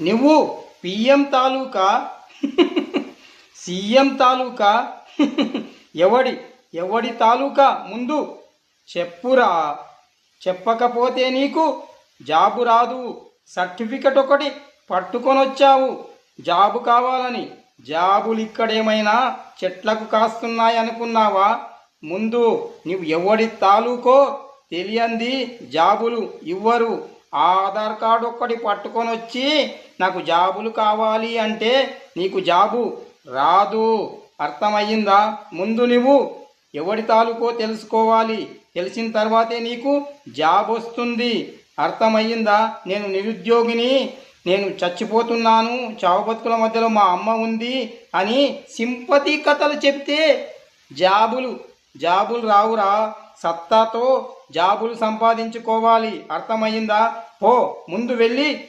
నువ్వు పిఎం తాలూకా సీఎం తాలూకా ఎవడి ఎవడి తాలూకా ముందు చెప్పురా. చెప్పకపోతే నీకు జాబు రాదు. సర్టిఫికెట్ ఒకటి పట్టుకొనొచ్చావు జాబు కావాలని. జాబులు ఇక్కడేమైనా చెట్లకు కాస్తున్నాయనుకున్నావా? ముందు నువ్వు ఎవడి తాలూకో తెలియంది జాబులు ఇవ్వరు. ఆధార్ కార్డు ఒక్కటి పట్టుకొని వచ్చి నాకు జాబులు కావాలి అంటే నీకు జాబు రాదు. అర్థమయ్యిందా? ముందు నువ్వు ఎవడి తాలూకో తెలుసుకోవాలి. తెలిసిన తర్వాతే నీకు జాబ్ వస్తుంది. అర్థమయ్యిందా? నేను నిరుద్యోగిని, నేను చచ్చిపోతున్నాను, చావు బతుకుల మధ్యలో మా అమ్మ ఉంది అని సింపతి కథలు చెప్తే జాబులు రావురా. సత్తాతో జాబులు సంపాదించుకోవాలి. అర్థమయ్యిందా? ముందు వెళ్ళి